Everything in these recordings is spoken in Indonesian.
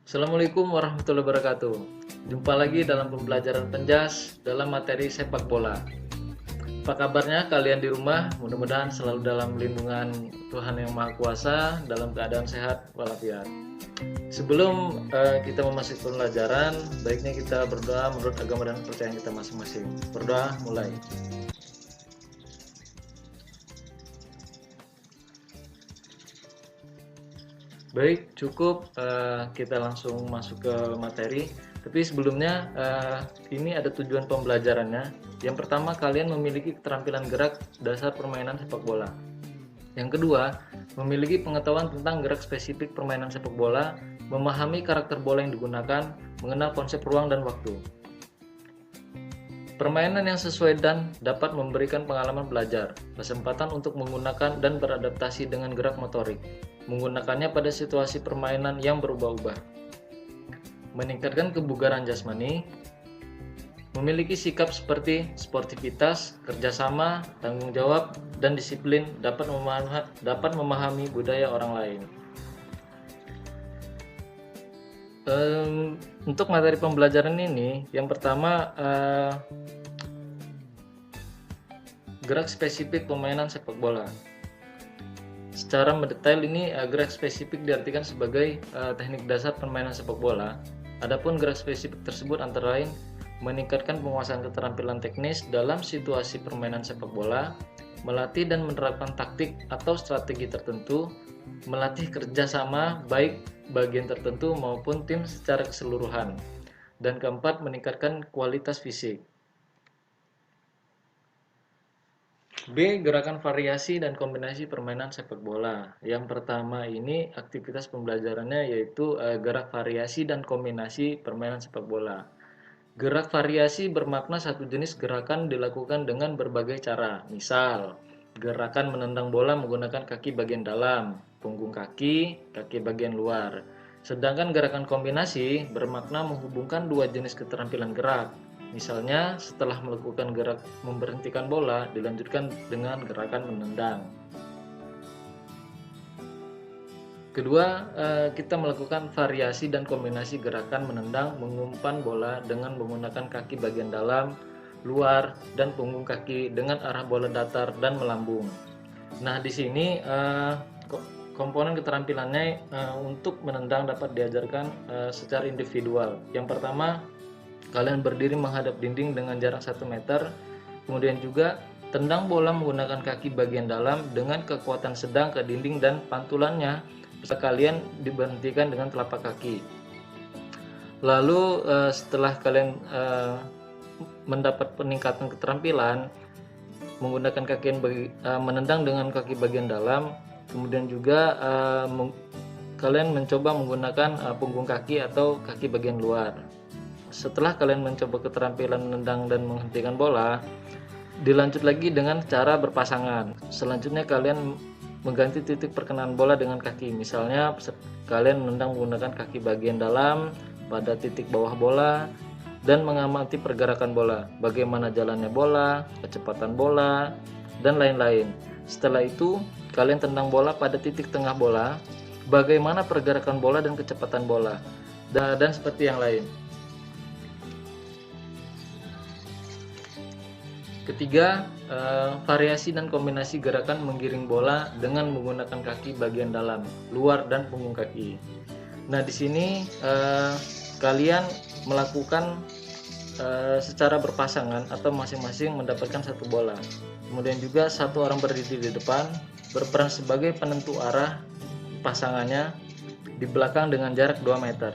Assalamualaikum warahmatullahi wabarakatuh. Jumpa lagi dalam pembelajaran Penjas dalam materi sepak bola. Apa kabarnya kalian di rumah? Mudah-mudahan selalu dalam lindungan Tuhan Yang Maha Kuasa, dalam keadaan sehat walafiat. Sebelum kita memasuki pembelajaran, baiknya kita berdoa menurut agama dan kepercayaan kita masing-masing. Berdoa mulai. Baik, cukup kita langsung masuk ke materi. Tapi sebelumnya ini ada tujuan pembelajarannya. Yang pertama, kalian memiliki keterampilan gerak dasar permainan sepak bola. Yang kedua, memiliki pengetahuan tentang gerak spesifik permainan sepak bola, memahami karakter bola yang digunakan, mengenal konsep ruang dan waktu. Permainan yang sesuai dan dapat memberikan pengalaman belajar, kesempatan untuk menggunakan dan beradaptasi dengan gerak motorik, menggunakannya pada situasi permainan yang berubah-ubah. Meningkatkan kebugaran jasmani, memiliki sikap seperti sportivitas, kerjasama, tanggung jawab, dan disiplin, dapat memahami budaya orang lain. Untuk materi pembelajaran ini, yang pertama gerak spesifik permainan sepak bola. Secara mendetail ini gerak spesifik diartikan sebagai teknik dasar permainan sepak bola. Adapun gerak spesifik tersebut antara lain meningkatkan penguasaan keterampilan teknis dalam situasi permainan sepak bola, melatih dan menerapkan taktik atau strategi tertentu, melatih kerjasama baik bagian tertentu maupun tim secara keseluruhan. Dan keempat, meningkatkan kualitas fisik. B. Gerakan variasi dan kombinasi permainan sepak bola. Yang pertama ini aktivitas pembelajarannya yaitu gerak variasi dan kombinasi permainan sepak bola. Gerak variasi bermakna satu jenis gerakan dilakukan dengan berbagai cara. Misal, gerakan menendang bola menggunakan kaki bagian dalam, punggung kaki, kaki bagian luar. Sedangkan gerakan kombinasi bermakna menghubungkan dua jenis keterampilan gerak. Misalnya, setelah melakukan gerak memberhentikan bola, dilanjutkan dengan gerakan menendang. Kedua, kita melakukan variasi dan kombinasi gerakan menendang mengumpan bola dengan menggunakan kaki bagian dalam, luar, dan punggung kaki dengan arah bola datar dan melambung. Nah, di sini komponen keterampilannya untuk menendang dapat diajarkan secara individual. Yang pertama, kalian berdiri menghadap dinding dengan jarak 1 meter. Kemudian juga tendang bola menggunakan kaki bagian dalam dengan kekuatan sedang ke dinding dan pantulannya bisa kalian diberhentikan dengan telapak kaki. Lalu setelah kalian mendapat peningkatan keterampilan menggunakan kaki menendang dengan kaki bagian dalam, kemudian juga kalian mencoba menggunakan punggung kaki atau kaki bagian luar. Setelah kalian mencoba keterampilan menendang dan menghentikan bola, dilanjut lagi dengan cara berpasangan. Selanjutnya kalian mengganti titik perkenaan bola dengan kaki. Misalnya kalian menendang menggunakan kaki bagian dalam pada titik bawah bola dan mengamati pergerakan bola, bagaimana jalannya bola, kecepatan bola, dan lain-lain. Setelah itu, kalian tendang bola pada titik tengah bola, bagaimana pergerakan bola dan kecepatan bola, dan seperti yang lain. Ketiga, variasi dan kombinasi gerakan menggiring bola dengan menggunakan kaki bagian dalam, luar, dan punggung kaki. Nah, di sini kalian melakukan secara berpasangan atau masing-masing mendapatkan satu bola. Kemudian juga satu orang berdiri di depan, berperan sebagai penentu arah pasangannya di belakang dengan jarak 2 meter.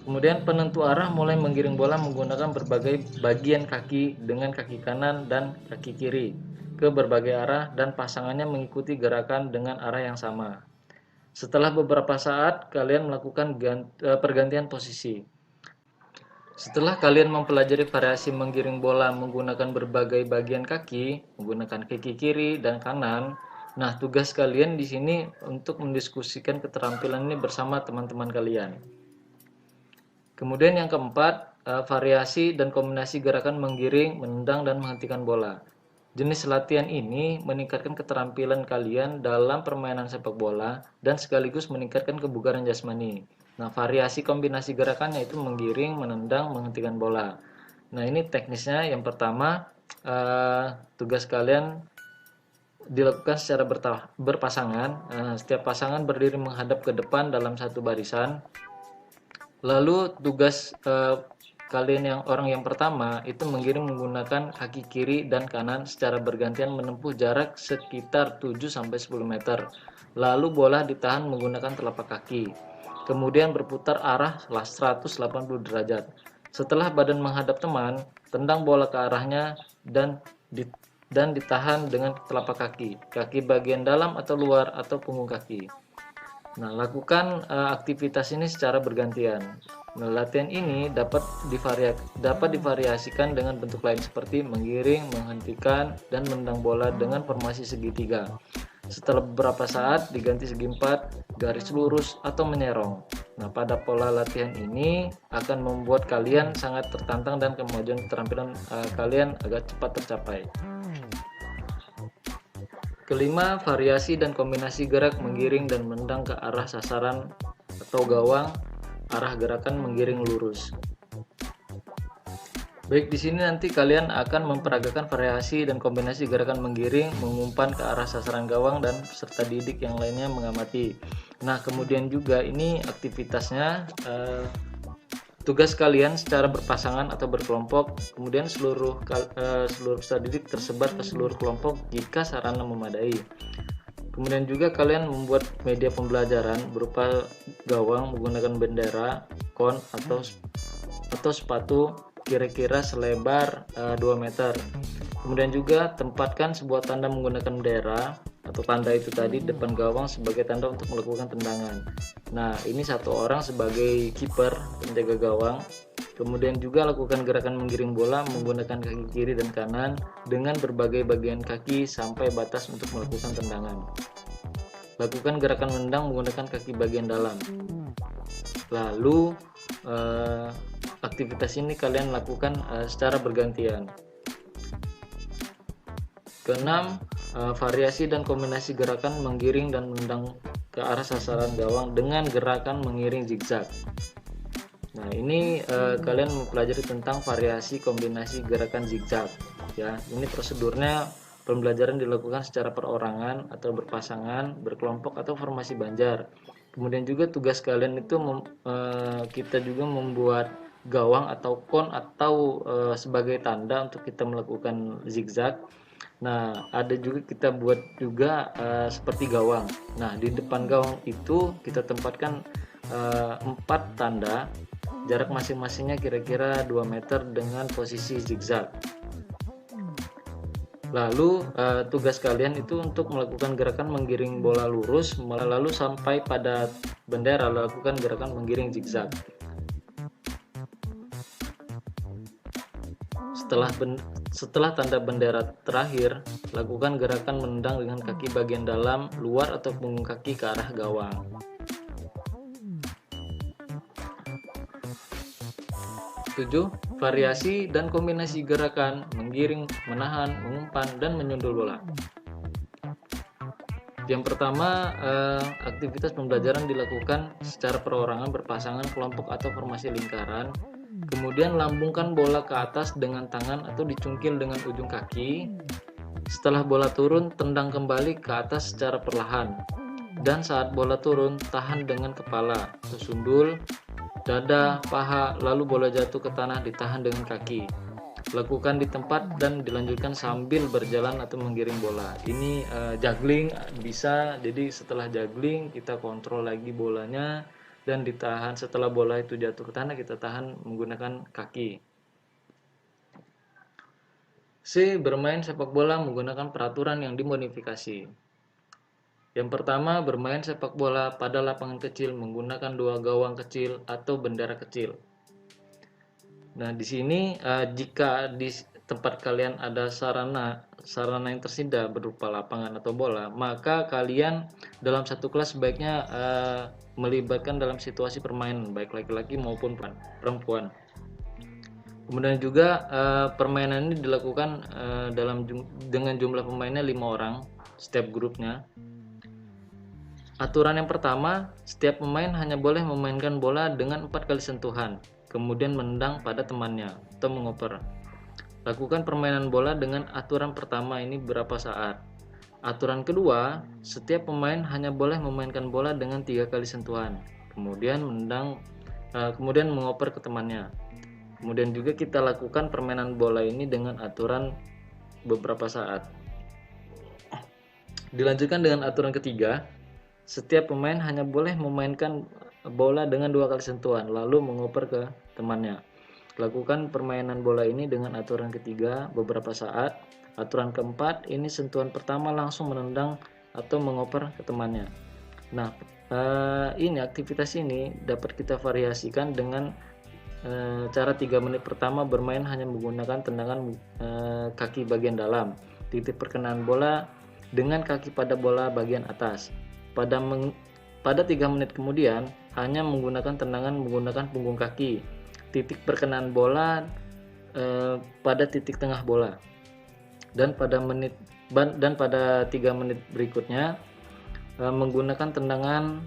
Kemudian penentu arah mulai menggiring bola menggunakan berbagai bagian kaki dengan kaki kanan dan kaki kiri ke berbagai arah dan pasangannya mengikuti gerakan dengan arah yang sama. Setelah beberapa saat kalian melakukan pergantian posisi. Setelah kalian mempelajari variasi menggiring bola menggunakan berbagai bagian kaki, menggunakan kaki kiri dan kanan, nah tugas kalian di sini untuk mendiskusikan keterampilan ini bersama teman-teman kalian. Kemudian yang keempat, variasi dan kombinasi gerakan menggiring, menendang, dan menghentikan bola. Jenis latihan ini meningkatkan keterampilan kalian dalam permainan sepak bola dan sekaligus meningkatkan kebugaran jasmani. Nah, variasi kombinasi gerakannya itu menggiring, menendang, menghentikan bola. Nah, ini teknisnya. Yang pertama, tugas kalian dilakukan secara berpasangan. Setiap pasangan berdiri menghadap ke depan dalam satu barisan. Lalu tugas kalian orang yang pertama itu menggiring menggunakan kaki kiri dan kanan secara bergantian menempuh jarak sekitar 7-10 meter. Lalu bola ditahan menggunakan telapak kaki. Kemudian berputar arah 180 derajat. Setelah badan menghadap teman, tendang bola ke arahnya dan ditahan dengan telapak kaki, kaki bagian dalam atau luar atau punggung kaki. Nah, lakukan aktivitas ini secara bergantian. Nah, latihan ini dapat divariasikan dengan bentuk lain seperti menggiring, menghentikan, dan menendang bola dengan formasi segitiga. Setelah beberapa saat diganti segi empat, garis lurus, atau menyerong. Nah, pada pola latihan ini akan membuat kalian sangat tertantang dan kemajuan keterampilan kalian agak cepat tercapai. Kelima, variasi dan kombinasi gerak menggiring dan menendang ke arah sasaran atau gawang, arah gerakan menggiring lurus. Baik, di sini nanti kalian akan memperagakan variasi dan kombinasi gerakan menggiring, mengumpan ke arah sasaran gawang, dan peserta didik yang lainnya mengamati. Nah, kemudian juga ini aktivitasnya tugas kalian secara berpasangan atau berkelompok, kemudian seluruh peserta didik tersebar ke seluruh kelompok jika sarana memadai. Kemudian juga kalian membuat media pembelajaran berupa gawang menggunakan bendera, kon atau sepatu kira-kira selebar 2 meter. Kemudian juga tempatkan sebuah tanda menggunakan bendera atau tanda itu tadi depan gawang sebagai tanda untuk melakukan tendangan. Nah, ini satu orang sebagai kiper penjaga gawang. Kemudian juga lakukan gerakan menggiring bola menggunakan kaki kiri dan kanan dengan berbagai bagian kaki sampai batas untuk melakukan tendangan. Lakukan gerakan menendang menggunakan kaki bagian dalam. Lalu aktivitas ini kalian lakukan secara bergantian. Keenam, variasi dan kombinasi gerakan menggiring dan menendang ke arah sasaran gawang dengan gerakan mengiring zigzag. Nah, ini kalian mempelajari tentang variasi kombinasi gerakan zigzag. Ya, ini prosedurnya pembelajaran dilakukan secara perorangan atau berpasangan, berkelompok atau formasi banjar. Kemudian juga tugas kalian itu kita juga membuat gawang atau kon atau sebagai tanda untuk kita melakukan zigzag. Nah, ada juga kita buat juga seperti gawang. Nah, di depan gawang itu kita tempatkan 4 tanda, jarak masing-masingnya kira-kira 2 meter dengan posisi zigzag. Lalu tugas kalian itu untuk melakukan gerakan menggiring bola lurus, lalu sampai pada bendera lakukan gerakan menggiring zigzag. Setelah tanda bendera terakhir, lakukan gerakan menendang dengan kaki bagian dalam, luar atau punggung kaki ke arah gawang. Tujuh, variasi dan kombinasi gerakan menggiring, menahan, mengumpan, dan menyundul bola. Yang pertama, aktivitas pembelajaran dilakukan secara perorangan, berpasangan, kelompok atau formasi lingkaran. Kemudian lambungkan bola ke atas dengan tangan atau dicungkil dengan ujung kaki. Setelah bola turun, tendang kembali ke atas secara perlahan. Dan saat bola turun, tahan dengan kepala, tersundul, dada, paha, lalu bola jatuh ke tanah ditahan dengan kaki. Lakukan di tempat dan dilanjutkan sambil berjalan atau menggiring bola. Ini juggling bisa, jadi setelah juggling kita kontrol lagi bolanya dan ditahan. Setelah bola itu jatuh ke tanah kita tahan menggunakan kaki. C. Bermain sepak bola menggunakan peraturan yang dimodifikasi. Yang pertama, bermain sepak bola pada lapangan kecil menggunakan 2 gawang kecil atau bendera kecil. Nah, di sini jika di tempat kalian ada sarana yang tersedia berupa lapangan atau bola, maka kalian dalam satu kelas sebaiknya melibatkan dalam situasi permainan baik laki-laki maupun perempuan. Kemudian juga permainan ini dilakukan dengan jumlah pemainnya 5 orang setiap grupnya. Aturan yang pertama, setiap pemain hanya boleh memainkan bola dengan 4 kali sentuhan, kemudian menendang pada temannya atau mengoper. Lakukan permainan bola dengan aturan pertama ini berapa saat. Aturan kedua, setiap pemain hanya boleh memainkan bola dengan 3 kali sentuhan, kemudian kemudian mengoper ke temannya. Kemudian juga kita lakukan permainan bola ini dengan aturan beberapa saat. Dilanjutkan dengan aturan ketiga, setiap pemain hanya boleh memainkan bola dengan 2 kali sentuhan, lalu mengoper ke temannya. Lakukan permainan bola ini dengan aturan ketiga beberapa saat. Aturan keempat, ini sentuhan pertama langsung menendang atau mengoper ke temannya. Nah, ini aktivitas ini dapat kita variasikan dengan cara 3 menit pertama bermain hanya menggunakan tendangan kaki bagian dalam, titik perkenaan bola dengan kaki pada bola bagian atas. Pada 3 menit kemudian hanya menggunakan tendangan menggunakan punggung kaki, titik perkenaan bola pada titik tengah bola. Dan pada 3 menit berikutnya menggunakan tendangan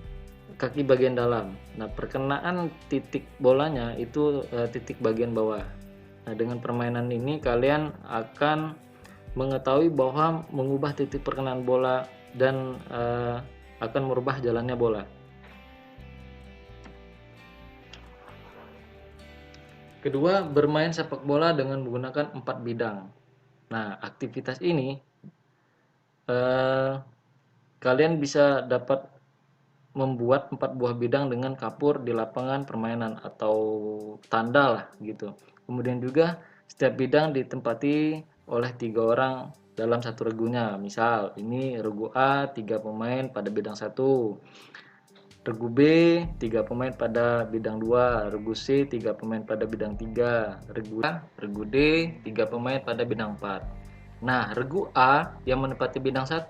kaki bagian dalam. Nah, perkenaan titik bolanya itu titik bagian bawah. Nah, dengan permainan ini kalian akan mengetahui bahwa mengubah titik perkenaan bola dan akan merubah jalannya bola. Kedua, bermain sepak bola dengan menggunakan 4 bidang. Nah, aktivitas ini kalian bisa dapat membuat 4 buah bidang dengan kapur di lapangan permainan atau tanda lah gitu. Kemudian juga setiap bidang ditempati oleh 3 orang dalam satu regunya. Misal ini regu A 3 pemain pada bidang 1, regu B 3 pemain pada bidang 2, regu C 3 pemain pada bidang 3, regu D 3 pemain pada bidang 4. Nah, regu A yang menempati bidang 1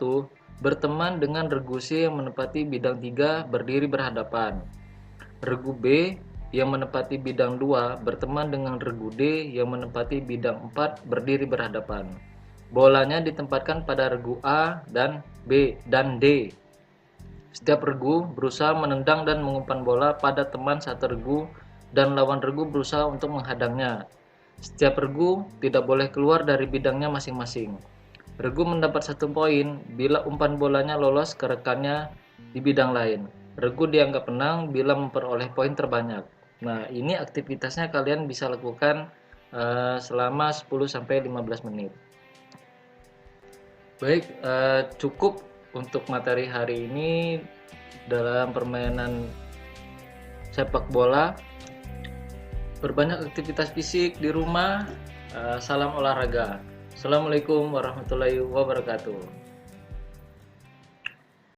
berteman dengan regu C yang menempati bidang 3 berdiri berhadapan. Regu B yang menempati bidang 2 berteman dengan regu D yang menempati bidang 4 berdiri berhadapan. Bolanya ditempatkan pada regu A dan B dan D. Setiap regu berusaha menendang dan mengumpan bola pada teman satu regu dan lawan regu berusaha untuk menghadangnya. Setiap regu tidak boleh keluar dari bidangnya masing-masing. Regu mendapat 1 poin bila umpan bolanya lolos ke rekannya di bidang lain. Regu dianggap menang bila memperoleh poin terbanyak. Nah, ini aktivitasnya kalian bisa lakukan selama 10-15 menit. Baik, cukup untuk materi hari ini dalam permainan sepak bola. Berbanyak aktivitas fisik di rumah. Salam olahraga. Assalamualaikum warahmatullahi wabarakatuh.